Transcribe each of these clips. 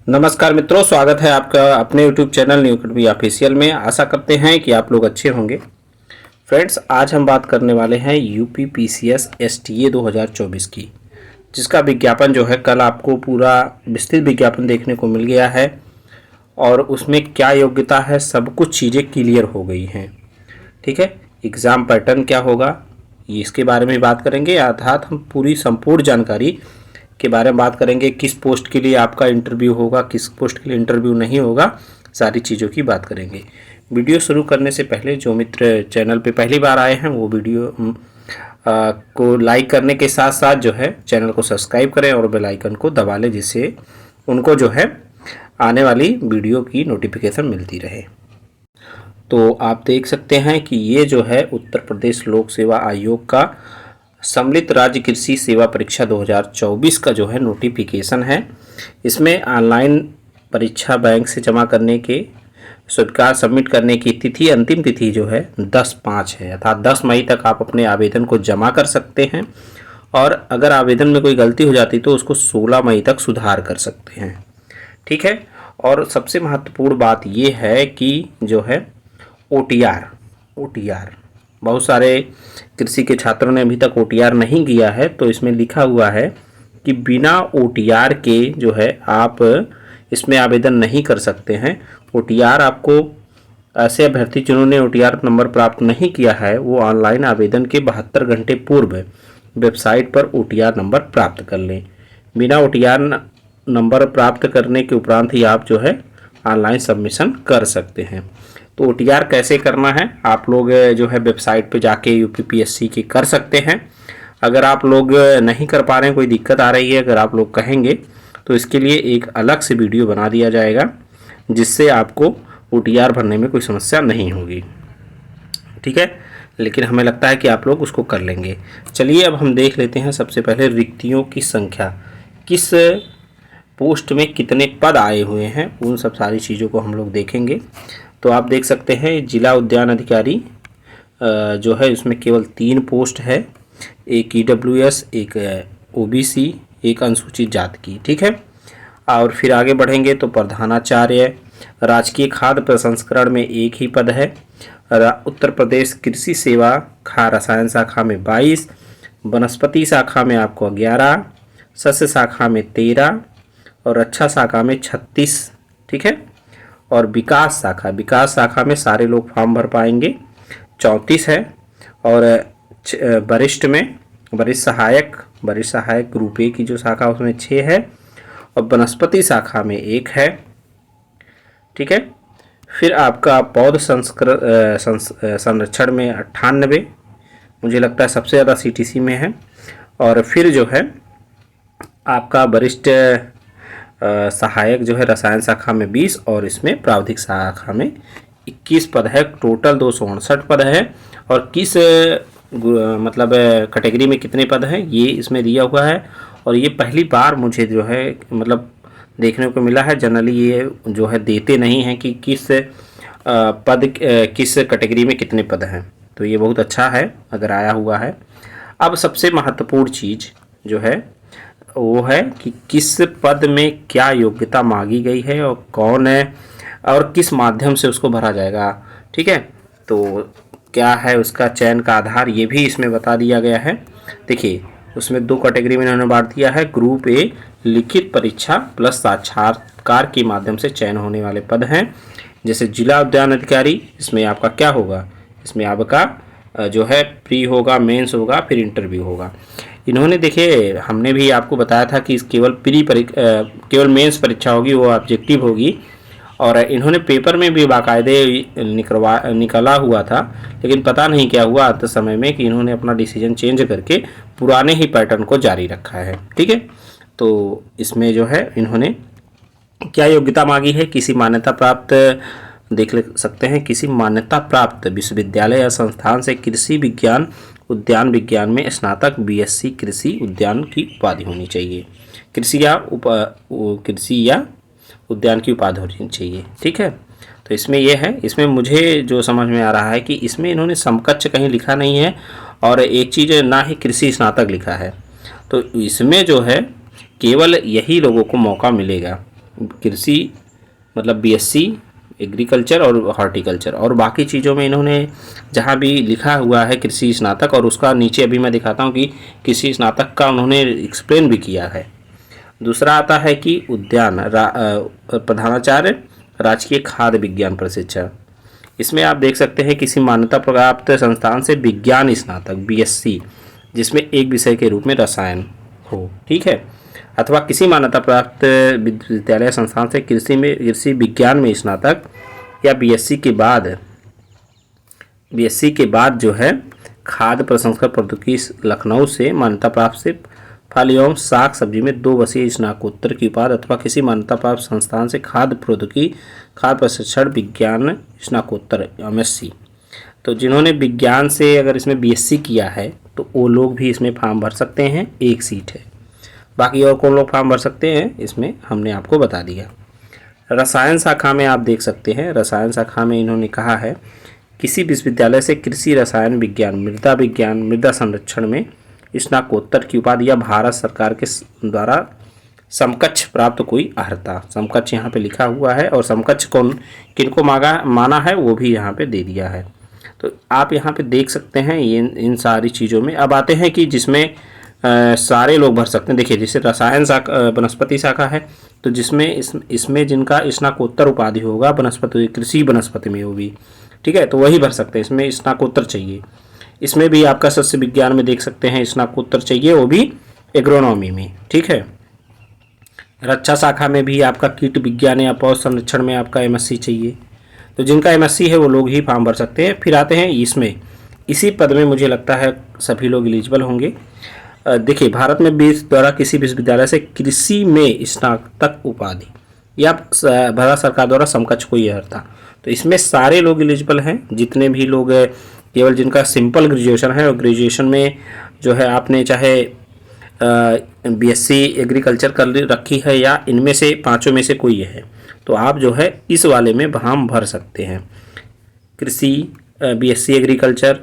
नमस्कार मित्रों, स्वागत है आपका अपने YouTube channel new academy official में। आशा करते हैं कि आप लोग अच्छे होंगे। फ्रेंड्स, आज हम बात करने वाले हैं यूपी पीसीएस एसटीए 2024 की, जिसका विज्ञापन जो है कल आपको पूरा विस्तृत विज्ञापन देखने को मिल गया है और उसमें क्या योग्यता है सब कुछ चीज़ें क्लियर हो गई हैं। ठीक है, एग्ज़ाम पैटर्न क्या होगा ये इसके बारे में बात करेंगे, अर्थात हम पूरी संपूर्ण जानकारी के बारे में बात करेंगे। किस पोस्ट के लिए आपका इंटरव्यू होगा, किस पोस्ट के लिए इंटरव्यू नहीं होगा, सारी चीज़ों की बात करेंगे। वीडियो शुरू करने से पहले जो मित्र चैनल पे पहली बार आए हैं वो वीडियो को लाइक करने के साथ साथ जो है चैनल को सब्सक्राइब करें और बेल आइकन को दबा लें, जिससे उनको जो है आने वाली वीडियो की नोटिफिकेशन मिलती रहे। तो आप देख सकते हैं कि ये जो है उत्तर प्रदेश लोक सेवा आयोग का सम्मिलित राज्य कृषि सेवा परीक्षा 2024 का जो है नोटिफिकेशन है। इसमें ऑनलाइन परीक्षा बैंक से जमा करने के स्वीकार सबमिट करने की तिथि, अंतिम तिथि जो है 10/5 है, अर्थात 10 मई तक आप अपने आवेदन को जमा कर सकते हैं और अगर आवेदन में कोई गलती हो जाती तो उसको 16 मई तक सुधार कर सकते हैं। ठीक है, और सबसे महत्वपूर्ण बात ये है कि जो है ओटीआर बहुत सारे कृषि के छात्रों ने अभी तक ओटीआर नहीं किया है, तो इसमें लिखा हुआ है कि बिना ओटीआर के जो है आप इसमें आवेदन नहीं कर सकते हैं। ओटीआर आपको ऐसे अभ्यर्थी जिन्होंने ओटीआर नंबर प्राप्त नहीं किया है वो ऑनलाइन आवेदन के 72 घंटे पूर्व वेबसाइट पर ओटीआर नंबर प्राप्त कर लें। बिना ओटीआर नंबर प्राप्त करने के उपरांत ही आप जो है ऑनलाइन सबमिशन कर सकते हैं। तो ओटीआर कैसे करना है आप लोग जो है वेबसाइट पे जाके यूपीपीएससी के कर सकते हैं। अगर आप लोग नहीं कर पा रहे हैं, कोई दिक्कत आ रही है, अगर आप लोग कहेंगे तो इसके लिए एक अलग से वीडियो बना दिया जाएगा, जिससे आपको ओटीआर भरने में कोई समस्या नहीं होगी। ठीक है, लेकिन हमें लगता है कि आप लोग उसको कर लेंगे। चलिए अब हम देख लेते हैं सबसे पहले रिक्तियों की संख्या, किस पोस्ट में कितने पद आए हुए हैं, उन सब सारी चीज़ों को हम लोग देखेंगे। तो आप देख सकते हैं जिला उद्यान अधिकारी जो है इसमें केवल 3 पोस्ट है, एक ईडब्ल्यूएस, एक ओबीसी, एक अनुसूचित जाति की। ठीक है, और फिर आगे बढ़ेंगे तो प्रधानाचार्य, राजकीय खाद्य प्रसंस्करण में एक ही पद है, उत्तर प्रदेश कृषि सेवा रसायन शाखा में 22, वनस्पति शाखा में आपको 11, सस्य शाखा में 13 और रक्षा शाखा में 36। ठीक है, और विकास शाखा में सारे लोग फॉर्म भर पाएंगे, 34 है। और वरिष्ठ सहायक ग्रुप ए की जो शाखा उसमें 6 है और वनस्पति शाखा में 1 है। ठीक है, फिर आपका पौध संरक्षण में 98, मुझे लगता है सबसे ज़्यादा सीटीसी में है। और फिर जो है आपका वरिष्ठ सहायक जो है रसायन शाखा में 20 और इसमें प्रावधिक शाखा में 21 पद है। टोटल 259 पद है और किस मतलब कैटेगरी में कितने पद हैं ये इसमें दिया हुआ है। और ये पहली बार मुझे जो है मतलब देखने को मिला है, जनरली ये जो है देते नहीं हैं कि किस कैटेगरी में कितने पद हैं, तो ये बहुत अच्छा है अगर आया हुआ है। अब सबसे महत्वपूर्ण चीज़ जो है वो है कि किस पद में क्या योग्यता मांगी गई है और कौन है और किस माध्यम से उसको भरा जाएगा। ठीक है, तो क्या है उसका चयन का आधार ये भी इसमें बता दिया गया है। देखिए उसमें 2 कैटेगरी में इन्होंने बांट दिया है। ग्रुप ए लिखित परीक्षा प्लस साक्षात्कार के माध्यम से चयन होने वाले पद हैं, जैसे जिला उद्यान अधिकारी, इसमें आपका क्या होगा, इसमें आपका जो है प्री होगा, मेंस होगा, फिर इंटरव्यू होगा। इन्होंने देखिए हमने भी आपको बताया था कि केवल मेंस परीक्षा होगी, वो ऑब्जेक्टिव होगी, और इन्होंने पेपर में भी बाकायदे निकला हुआ था, लेकिन पता नहीं क्या हुआ आते समय में कि इन्होंने अपना डिसीजन चेंज करके पुराने ही पैटर्न को जारी रखा है। ठीक है, तो इसमें जो है इन्होंने क्या योग्यता मांगी है, किसी मान्यता प्राप्त देख सकते हैं, किसी मान्यता प्राप्त विश्वविद्यालय या संस्थान से कृषि विज्ञान उद्यान विज्ञान में स्नातक बीएससी कृषि उद्यान की उपाधि होनी चाहिए, कृषि या उद्यान की उपाधि होनी चाहिए। ठीक है, तो इसमें यह है, इसमें मुझे जो समझ में आ रहा है कि इसमें इन्होंने समकक्ष कहीं लिखा नहीं है और एक चीज़ ना ही कृषि स्नातक लिखा है, तो इसमें जो है केवल यही लोगों को मौका मिलेगा। कृषि मतलब बीएससी एग्रीकल्चर और हॉर्टिकल्चर, और बाकी चीज़ों में इन्होंने जहाँ भी लिखा हुआ है कृषि स्नातक, और उसका नीचे अभी मैं दिखाता हूँ कि कृषि स्नातक का उन्होंने एक्सप्लेन भी किया है। दूसरा आता है कि उद्यान प्रधानाचार्य राजकीय खाद्य विज्ञान प्रशिक्षण। इसमें आप देख सकते हैं किसी मान्यता प्राप्त संस्थान से विज्ञान स्नातक बीएससी, जिसमें एक विषय के रूप में रसायन हो, ठीक है, अथवा किसी मान्यता प्राप्त विद्यालय संस्थान से कृषि विज्ञान में स्नातक, या बीएससी के बाद जो है खाद्य प्रसंस्करण प्रौद्योगिकी लखनऊ से मान्यता प्राप्त से फल एवं साग सब्जी में 2 वर्षीय स्नातकोत्तर की उपाधि, अथवा किसी मान्यता प्राप्त संस्थान से खाद्य प्रौद्योगिकी खाद्य प्रशिक्षण विज्ञान स्नातकोत्तर एमएससी। तो जिन्होंने विज्ञान से अगर इसमें बीएससी किया है तो वो लोग भी इसमें फॉर्म भर सकते हैं, एक सीट है। बाकी और कौन लोग फॉर्म भर सकते हैं इसमें हमने आपको बता दिया। रसायन शाखा में आप देख सकते हैं, रसायन शाखा में इन्होंने कहा है किसी विश्वविद्यालय से कृषि रसायन विज्ञान मृदा संरक्षण में स्नातकोत्तर की उपाधि, या भारत सरकार के द्वारा समकक्ष प्राप्त कोई अर्हता। समकक्ष यहाँ पे लिखा हुआ है, और समकक्ष कौन किनको माना है वो भी यहाँ पे दे दिया है। तो आप यहाँ पे देख सकते हैं ये इन सारी चीज़ों में। अब आते हैं कि जिसमें सारे लोग भर सकते हैं। देखिए जैसे रसायन शाखा वनस्पति शाखा है, तो जिसमें इसमें जिनका स्नातकोत्तर उपाधि होगा वनस्पति कृषि वनस्पति में होगी, ठीक है, तो वही भर सकते हैं। इसमें स्नातकोत्तर चाहिए। इसमें भी आपका सस्य विज्ञान में देख सकते हैं स्नातकोत्तर चाहिए, वो भी एग्रोनॉमी में, ठीक है। रक्षा शाखा में भी आपका कीट विज्ञान या पौध संरक्षण में आपका एमएससी चाहिए। तो जिनका एमएससी है वो लोग ही फॉर्म भर सकते हैं। फिर आते हैं इसमें, इसी पद में मुझे लगता है सभी लोग एलिजिबल होंगे। देखिए भारत में द्वारा किसी विश्वविद्यालय से कृषि में स्नातक उपाधि या भारत सरकार द्वारा समकक्ष कोई अर्हता, तो इसमें सारे लोग एलिजिबल हैं। जितने भी लोग केवल जिनका सिंपल ग्रेजुएशन है, और ग्रेजुएशन में जो है आपने चाहे बीएससी एग्रीकल्चर कर रखी है या इनमें से पांचों में से कोई है, तो आप जो है इस वाले में फॉर्म भर सकते हैं। कृषि BSc agriculture,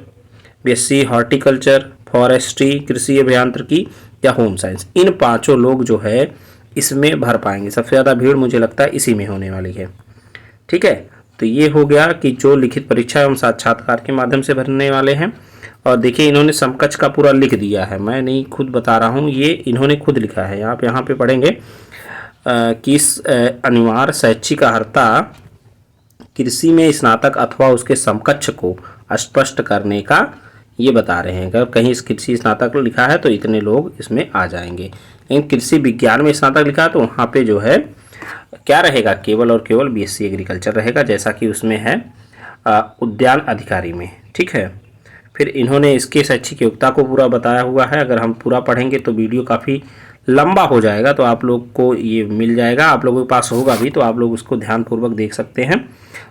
BSc horticulture, forestry, कृषि अभियांत्रिकी या होम साइंस, इन पांचों लोग जो है इसमें भर पाएंगे। सबसे ज़्यादा भीड़ मुझे लगता है इसी में होने वाली है, ठीक है। तो ये हो गया कि जो लिखित परीक्षा एवं साक्षात्कार के माध्यम से भरने वाले हैं। और देखिए इन्होंने समकक्ष का पूरा लिख दिया है, मैं नहीं खुद बता रहा हूँ, ये इन्होंने खुद लिखा है। आप यहाँ पे पढ़ेंगे कि अनिवार्य शैक्षिक अर्हता कृषि में स्नातक अथवा उसके समकक्ष को स्पष्ट करने का ये बता रहे हैं। अगर कहीं कृषि स्नातक लिखा है तो इतने लोग इसमें आ जाएंगे, लेकिन कृषि विज्ञान में स्नातक लिखा है तो वहाँ पे जो है क्या रहेगा, केवल और केवल बीएससी एग्रीकल्चर रहेगा, जैसा कि उसमें है उद्यान अधिकारी में, ठीक है। फिर इन्होंने इसके शैक्षिक योग्यता को पूरा बताया हुआ है। अगर हम पूरा पढ़ेंगे तो वीडियो काफ़ी लंबा हो जाएगा, तो आप लोग को ये मिल जाएगा, आप लोगों के पास होगा भी, तो आप लोग उसको ध्यानपूर्वक देख सकते हैं।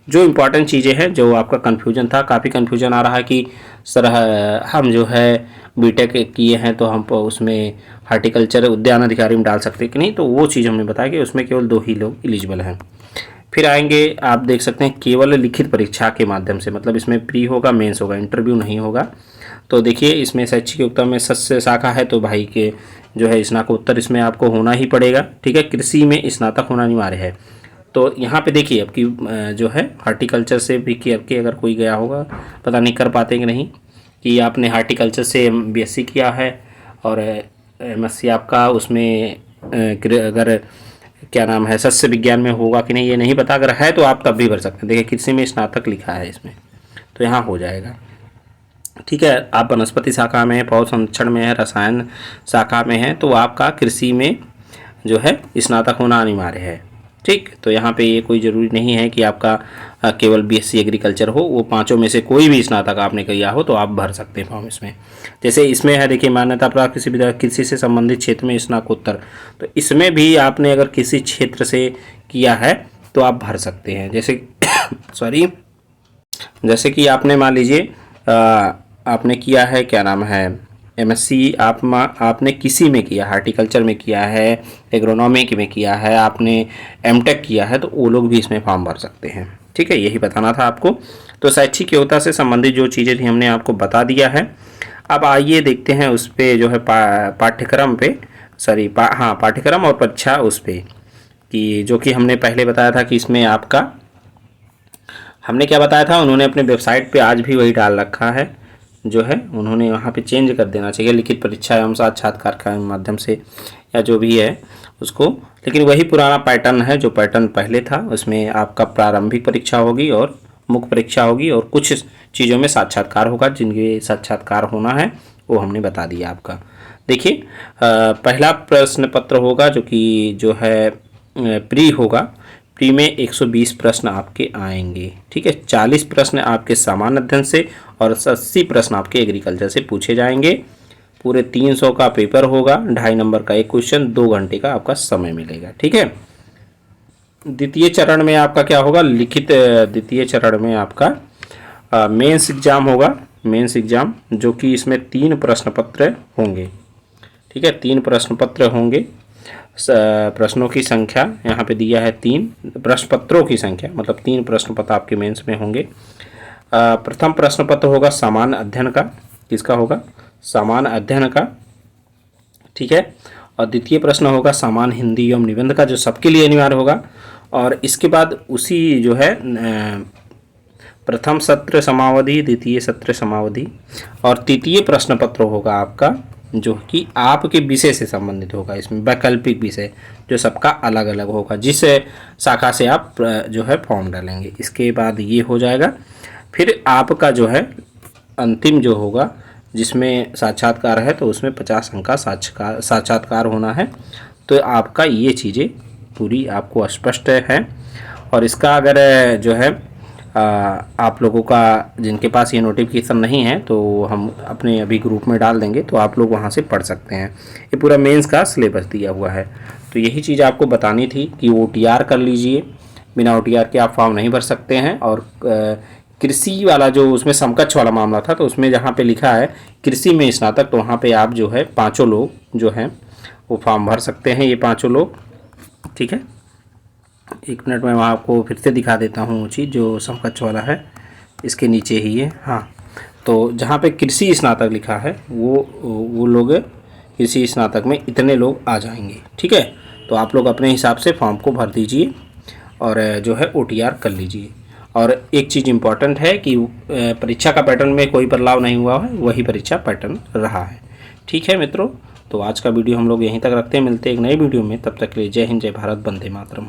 जो इम्पोर्टेंट चीज़ें हैं, जो आपका कन्फ्यूजन था, काफ़ी कन्फ्यूजन आ रहा है कि सर हम जो है बीटेक किए हैं तो हम उसमें हार्टिकल्चर उद्यान अधिकारी में डाल सकते कि नहीं, तो वो चीज़ हमने बताया कि उसमें केवल 2 ही लोग एलिजिबल हैं। फिर आएंगे, आप देख सकते हैं केवल लिखित परीक्षा के माध्यम से, मतलब इसमें प्री होगा, मेंस होगा, इंटरव्यू नहीं होगा। तो देखिए इसमें शैक्षिक योग्यता में सस्य शाखा है तो भाई के जो है स्नातकोत्तर इसमें आपको होना ही पड़ेगा, ठीक है। कृषि में स्नातक होना अनिवार्य है। तो यहाँ पे देखिए आपकी जो है हार्टिकल्चर से भी करके अगर कोई गया होगा, पता नहीं कर पाते कि नहीं, कि आपने हार्टिकल्चर से बीएससी किया है और एमएससी आपका उसमें अगर क्या नाम है सस्य विज्ञान में होगा कि नहीं ये नहीं पता, अगर है तो आप तब भी भर सकते हैं। देखिए कृषि में स्नातक लिखा है इसमें, तो यहाँ हो जाएगा, ठीक है। आप वनस्पति शाखा में है, पौध संरक्षण में है, रसायन शाखा में है, तो आपका कृषि में जो है स्नातक होना अनिवार्य है, ठीक। तो यहाँ पे ये कोई ज़रूरी नहीं है कि आपका केवल बीएससी एग्रीकल्चर हो, वो पांचों में से कोई भी स्नातक आपने किया हो तो आप भर सकते हैं फॉर्म इसमें। जैसे इसमें है देखिए मान्यता प्राप्त किसी भी कृषि से संबंधित क्षेत्र में स्नातकोत्तर, तो इसमें भी आपने अगर किसी क्षेत्र से किया है तो आप भर सकते हैं। जैसे सॉरी जैसे कि आपने मान लीजिए आपने किया है क्या नाम है एमएससी आपने किसी में किया, हार्टिकल्चर में किया है, एग्रोनॉमी में किया है, आपने एमटेक किया है, तो वो लोग भी इसमें फॉर्म भर सकते हैं, ठीक है। यही बताना था आपको। तो शैक्षिक योग्यता से संबंधित जो चीज़ें थी हमने आपको बता दिया है। अब आइए देखते हैं उस पर जो है पाठ्यक्रम पे पाठ्यक्रम और परीक्षा उस पर कि जो कि हमने पहले बताया था कि इसमें आपका हमने क्या बताया था, उन्होंने अपने वेबसाइट पे आज भी वही डाल रखा है, जो है उन्होंने वहाँ पे चेंज कर देना चाहिए, लिखित परीक्षा एवं साक्षात्कार के माध्यम से या जो भी है उसको, लेकिन वही पुराना पैटर्न है जो पैटर्न पहले था। उसमें आपका प्रारंभिक परीक्षा होगी और मुख्य परीक्षा होगी और कुछ चीज़ों में साक्षात्कार होगा, जिनके साक्षात्कार होना है वो हमने बता दिया आपका। देखिए पहला प्रश्न पत्र होगा जो है प्री होगा। प्री में 120 प्रश्न आपके आएंगे, ठीक है। 40 प्रश्न आपके सामान्य अध्ययन से और 80 प्रश्न आपके एग्रीकल्चर से पूछे जाएंगे। पूरे 300 का पेपर होगा, 2.5 नंबर का एक क्वेश्चन, 2 घंटे का आपका समय मिलेगा, ठीक है। द्वितीय चरण में आपका क्या होगा, लिखित द्वितीय चरण में आपका मेंस एग्जाम होगा, मेंस एग्जाम, जो कि इसमें 3 प्रश्न पत्र होंगे, ठीक है। 3 प्रश्न पत्र होंगे। प्रश्नों की संख्या यहाँ पे दिया है 3, प्रश्न पत्रों की संख्या मतलब 3 प्रश्न पत्र आपके मेंस में होंगे। प्रथम प्रश्न पत्र होगा सामान्य अध्ययन का, किसका होगा, सामान्य अध्ययन का, ठीक है। और द्वितीय प्रश्न होगा सामान्य हिंदी एवं निबंध का, जो सबके लिए अनिवार्य होगा। और इसके बाद उसी जो है प्रथम सत्र समावधि, द्वितीय सत्र समावधि और तृतीय प्रश्न पत्र होगा आपका, जो कि आपके विषय से संबंधित होगा। इसमें वैकल्पिक विषय जो सबका अलग अलग होगा, जिस शाखा से आप जो है फॉर्म डालेंगे। इसके बाद ये हो जाएगा। फिर आपका जो है अंतिम जो होगा, जिसमें साक्षात्कार है, तो उसमें 50 अंक का साक्षात्कार होना है। तो आपका ये चीज़ें पूरी आपको स्पष्ट है। और इसका अगर जो है आप लोगों का जिनके पास ये नोटिफिकेशन नहीं है, तो हम अपने अभी ग्रुप में डाल देंगे, तो आप लोग वहाँ से पढ़ सकते हैं। ये पूरा मेंस का सिलेबस दिया हुआ है। तो यही चीज़ आपको बतानी थी कि OTR कर लीजिए, बिना OTR के आप फॉर्म नहीं भर सकते हैं। और कृषि वाला जो उसमें समकक्ष वाला मामला था, तो उसमें जहाँ पे लिखा है कृषि में स्नातक, तो वहाँ पे आप जो है 5 लोग जो हैं वो फॉर्म भर सकते हैं, ये 5 लोग, ठीक है। 1 मिनट में मैं आपको फिर से दिखा देता हूँ वो चीज़ जो समकक्ष वाला है, इसके नीचे ही है। हाँ, तो जहाँ पे कृषि स्नातक लिखा है वो लोग कृषि स्नातक में इतने लोग आ जाएंगे, ठीक है। तो आप लोग अपने हिसाब से फॉर्म को भर दीजिए और जो है OTR कर लीजिए। और एक चीज़ इम्पॉर्टेंट है कि परीक्षा का पैटर्न में कोई बदलाव नहीं हुआ है, वही परीक्षा पैटर्न रहा है, ठीक है मित्रों। तो आज का वीडियो हम लोग यहीं तक रखते हैं, मिलते हैं एक नई वीडियो में, तब तक के लिए जय हिंद, जय भारत, वंदे मातरम।